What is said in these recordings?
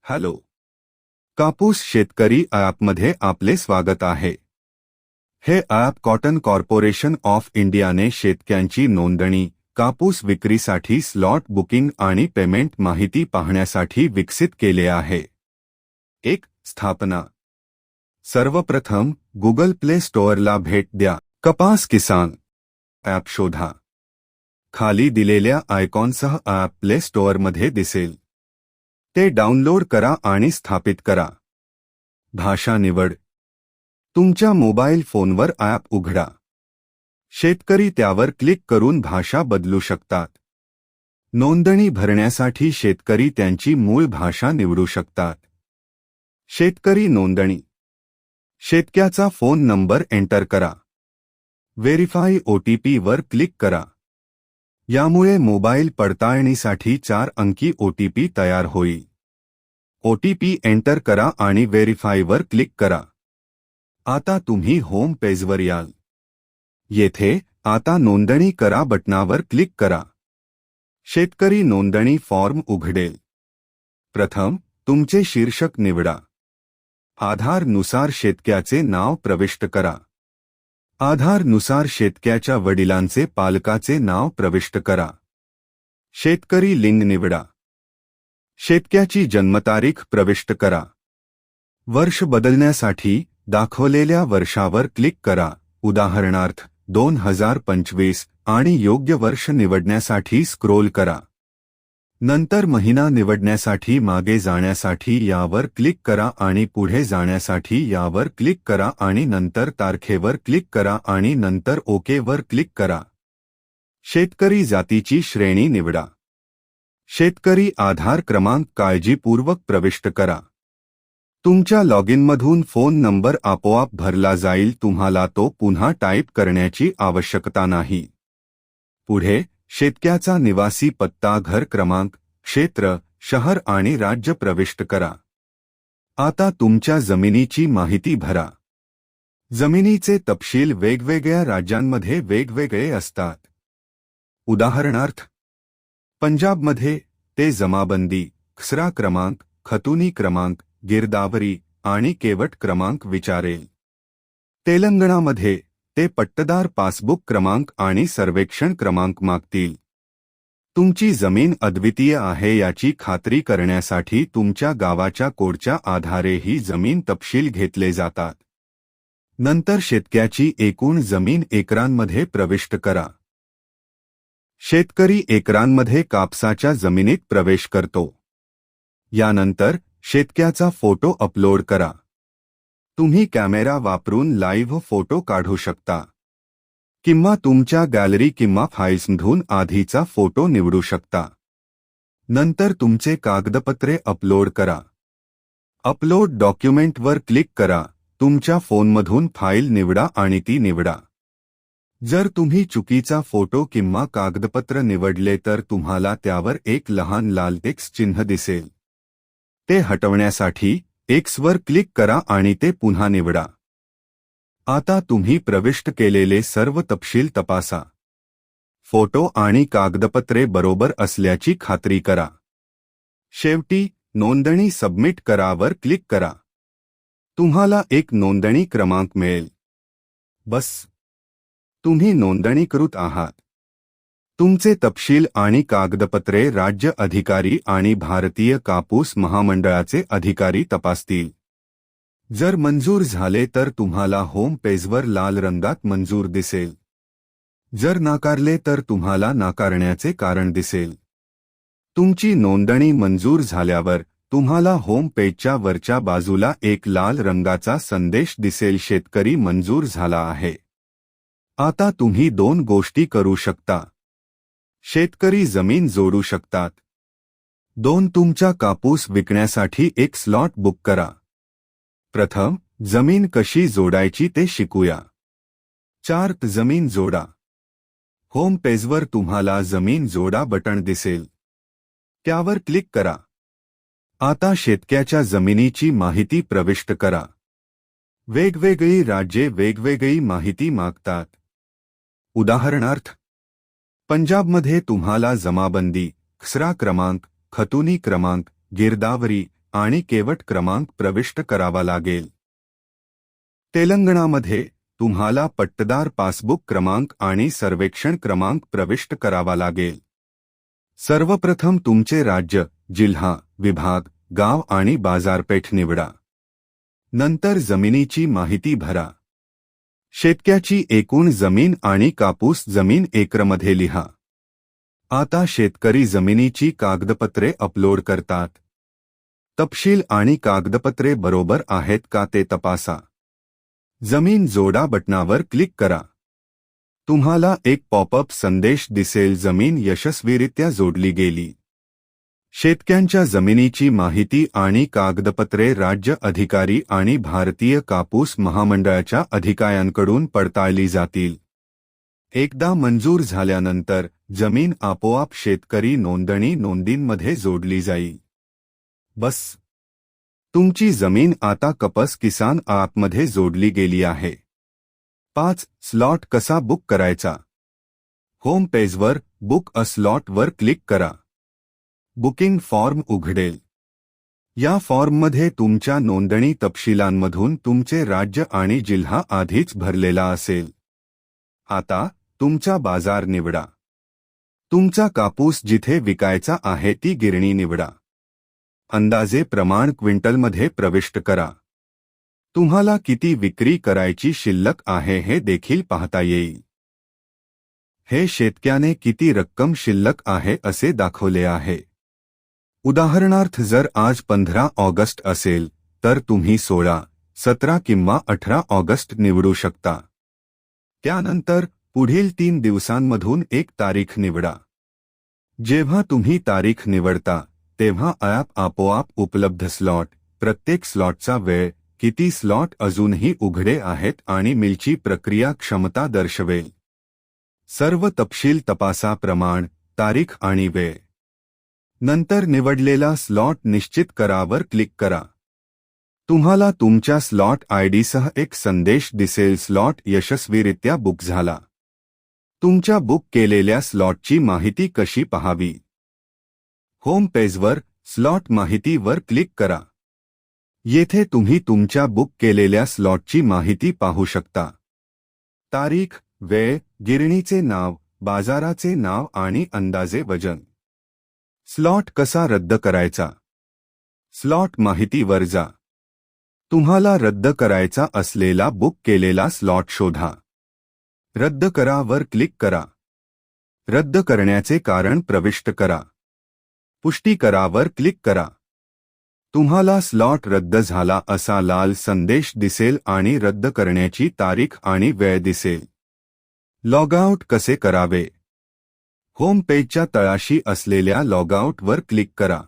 Hello. कापूस शेतकरी ॲपमध्ये आपले स्वागत आहे. हे ॲप कॉटन कॉर्पोरेशन ऑफ इंडियाने शेतकऱ्यांची नोंदणी, कापूस विक्रीसाठी स्लॉट बुकिंग आणि पेमेंट माहिती पाहण्यासाठी विकसित केले आहे. 1. स्थापना. सर्वप्रथम गुगल प्ले स्टोअरला भेट द्या. कपास किसान ॲप शोधा. खाली दिलेल्या आयकॉनसह ॲप प्ले स्टोअरमध्ये दिसेल. ते डाउनलोड करा आणि स्थापित करा. भाषा निवड. तुमच्या मोबाईल फोनवर ॲप उघडा. शेतकरी त्यावर क्लिक करून भाषा बदलू शकतात. नोंदणी भरण्यासाठी शेतकरी त्यांची मूळ भाषा निवडू शकतात. शेतकरी नोंदणी. शेतकऱ्याचा फोन नंबर एंटर करा. व्हेरीफाय OTP वर क्लिक करा. यामुळे मोबाईल पडताळणीसाठी 4 अंकी OTP तयार होईल. OTP एंटर करा आणि व्हेरीफाय वर क्लिक करा. आता तुम्ही होम पेजवर याल. येथे आता नोंदणी करा बटणावर क्लिक करा. शेतकरी नोंदणी फॉर्म उघडेल. प्रथम तुमचे शीर्षक निवडा. आधार नुसार शेतकऱ्याचे नाव प्रविष्ट करा. आधार नुसार शेतकऱ्याच्या वडिलांचे पालकाचे नाव प्रविष्ट करा. शेतकरी लिंग निवडा. शेतकऱ्याची जन्मतारीख प्रविष्ट करा. वर्ष बदलण्यासाठी दाखवलेल्या वर्षावर क्लिक करा, उदाहरणार्थ 2025, आणि योग्य वर्ष निवडण्यासाठी स्क्रोल करा. नंतर महिना निवडण्यासाठी मागे जाण्यासाठी यावर क्लिक करा आणि पुढे जाण्यासाठी यावर क्लिक करा आणि नंतर तारखेवर क्लिक करा आणि नंतर ओके वर क्लिक करा. शेतकरी जातीची श्रेणी निवडा. शेतकरी आधार क्रमांक काळजीपूर्वक प्रविष्ट करा. तुमच्या लॉगिनमधून फोन नंबर आपोआप भरला जाईल, तुम्हाला तो पुन्हा टाईप करण्याची आवश्यकता नाही. पुढे शेतकऱ्याचा निवासी पत्ता, घर क्रमांक, क्षेत्र, शहर आणि राज्य प्रविष्ट करा. आता तुमच्या जमिनीची माहिती भरा. जमिनीचे तपशील वेगवेगळ्या राज्यांमध्ये वेगवेगळे असतात. उदाहरणार्थ, पंजाबमध्ये ते जमाबंदी, खसरा क्रमांक, खतुनी क्रमांक, गिरदावरी आणि केवट क्रमांक विचारेल. तेलंगणामध्ये ते पट्टदार पासबुक क्रमांक आणि सर्वेक्षण क्रमांक मागतील. तुमची जमीन अद्वितीय आहे याची खात्री करण्यासाठी तुमच्या गावाच्या कोडच्या आधारे ही जमीन तपशील घेतले जातात. नंतर शेतकऱ्याची एकूण जमीन एकरांमध्ये प्रविष्ट करा. शेतकरी एकरांमध्ये कापसाच्या जमिनीत प्रवेश करतो. यानंतर शेतकऱ्याचा फोटो अपलोड करा. तुम्ही कॅमेरा वापरून लाईव्ह फोटो काढू शकता किंवा तुमच्या गॅलरी किंवा फाईल्समधून आधीचा फोटो निवडू शकता. नंतर तुमचे कागदपत्रे अपलोड करा. अपलोड डॉक्युमेंटवर क्लिक करा. तुमच्या फोनमधून फाईल निवडा आणि ती निवडा. जर तुम्ही चुकीचा फोटो किंवा कागदपत्र निवडले तर तुम्हाला त्यावर एक लहान लाल X चिन्ह दिसेल. ते हटवण्यासाठी X वर क्लिक करा आणि ते पुन्हा निवडा. आता तुम्ही प्रविष्ट केलेले सर्व तपशील तपासा. फोटो आणि कागदपत्रे बरोबर असल्याची खात्री करा. शेवटी नोंदणी सबमिट करावर क्लिक करा. तुम्हाला एक नोंदणी क्रमांक मिळेल. बस, तुम्ही नोंदणीकृत आहात. तुमचे तपशील आणि कागदपत्रे राज्य अधिकारी आणि भारतीय कापूस महामंडळाचे अधिकारी तपासतील. जर मंजूर झाले तर तुम्हाला होम पेजवर लाल रंगात मंजूर दिसेल. जर नाकारले तर तुम्हाला नाकारण्याचे कारण दिसेल. तुमची नोंदणी मंजूर झाल्यावर तुम्हाला होम पेजच्या वरच्या बाजूला एक लाल रंगाचा संदेश दिसेल, शेतकरी मंजूर झाला आहे. आता तुम्ही 2 गोष्टी करू शकता. शेतकरी जमीन जोडू शकतात. 2. तुमचा कापूस विकण्यासाठी एक स्लॉट बुक करा. प्रथम जमीन कशी जोडायची ते शिकूया. 4. जमीन जोडा. होम पेजवर तुम्हाला जमीन जोडा बटण दिसेल. त्यावर क्लिक करा. आता शेतकऱ्याच्या जमिनीची माहिती प्रविष्ट करा. वेगवेगळी राज्ये वेगवेगळी माहिती मागतात. उदाहरणार्थ, पंजाबमध्ये तुम्हाला जमाबंदी, खसरा क्रमांक, खतुनी क्रमांक, गिरदावरी आणि केवट क्रमांक प्रविष्ट करावा लागेल. तेलंगणामध्ये तुम्हाला पट्टदार पासबुक क्रमांक आणि सर्वेक्षण क्रमांक प्रविष्ट करावा लागेल. सर्वप्रथम तुमचे राज्य, जिल्हा, विभाग, गाव आणि बाजारपेठ निवडा. नंतर जमिनीची माहिती भरा. शेतकऱ्याची एकूण जमीन आणि कापूस जमीन एकरमध्ये लिहा. आता शेतकरी जमिनीची कागदपत्रे अपलोड करतात. तपशील आणि कागदपत्रे बरोबर आहेत का ते तपासा. जमीन जोडा बटणावर क्लिक करा. तुम्हाला एक पॉपअप संदेश दिसेल, जमीन यशस्वीरित्या जोडली गेली. शेतकऱ्यांच्या जमिनीची माहिती आणि कागदपत्रे राज्य अधिकारी आणि भारतीय कापूस महामंडळाच्या अधिकाऱ्यांकडून पडताळली जातील. एकदा मंजूर झाल्यानंतर जमीन आपोआप शेतकरी नोंदणी नोंदींमध्ये जोडली जाईल. बस, तुमची जमीन आता कपस किसान ॲपमध्ये जोडली गेली आहे. 5. स्लॉट कसा बुक करायचा. होम पेजवर बुक अ स्लॉटवर क्लिक करा. बुकिंग फॉर्म उघडेल. या फॉर्ममध्ये तुमच्या नोंदणी तपशिलांमधून तुमचे राज्य आणि जिल्हा आधीच भरलेला असेल. आता तुमचा बाजार निवडा. तुमचा कापूस जिथे विकायचा आहे ती गिरणी निवडा. अंदाजे प्रमाण क्विंटलमध्ये प्रविष्ट करा. तुम्हाला किती विक्री करायची शिल्लक आहे हे देखील पाहता येईल. हे शेतकऱ्याने किती रक्कम शिल्लक आहे असे दाखवले आहे. उदाहरणार्थ, जर आज 15 ऑगस्ट असेल तर तुम्ही 16, 17 किंवा 18 ऑगस्ट निवडू शकता. त्यानंतर पुढील 3 दिवसांमधून एक तारीख निवडा. जेव्हा तुम्ही तारीख निवडता तेव्हा ॲप आपोआप उपलब्ध स्लॉट, प्रत्येक स्लॉटचा वेळ, किती स्लॉट अजूनही उघडे आहेत आणि मिलची प्रक्रिया क्षमता दर्शवेल. सर्व तपशील तपासा. प्रमाण, तारीख आणि वेळ. नंतर निवडलेला स्लॉट निश्चित करावर क्लिक करा. तुम्हाला तुमच्या स्लॉट आयडीसह एक संदेश दिसेल, स्लॉट यशस्वीरित्या बुक झाला. तुमच्या बुक केलेल्या स्लॉटची माहिती कशी पाहावी. होम पेजवर स्लॉट माहितीवर क्लिक करा. येथे तुम्ही तुमच्या बुक केलेल्या स्लॉटची माहिती पाहू शकता. तारीख, वेळ, गिरणीचे नाव, बाजाराचे नाव आणि अंदाजे वजन. स्लॉट कसा रद्द करायचा. स्लॉट माहितीवर जा. तुम्हाला रद्द करायचा असलेला बुक केलेला स्लॉट शोधा. रद्द करावर क्लिक करा. रद्द करण्याचे कारण प्रविष्ट करा. पुष्टी करावर क्लिक करा. तुम्हाला स्लॉट रद्द झाला असा लाल संदेश दिसेल आणि रद्द करण्याची तारीख आणि वेळ दिसेल. लॉगआउट कसे करावे. होम पेजच्या तळाशी असलेल्या लॉगआउटवर क्लिक करा.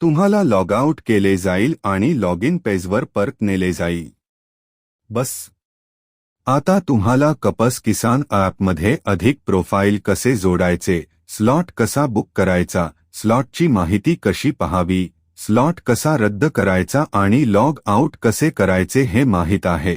तुम्हाला लॉगआउट केले जाईल आणि लॉगिन पेजवर परत नेले जाईल. बस, आता तुम्हाला कपस किसान ॲपमध्ये अधिक प्रोफाईल कसे जोडायचे, स्लॉट कसा बुक करायचा, स्लॉटची माहिती कशी पाहावी, स्लॉट कसा रद्द करायचा आणि लॉग आउट कसे करायचे हे माहीत आहे.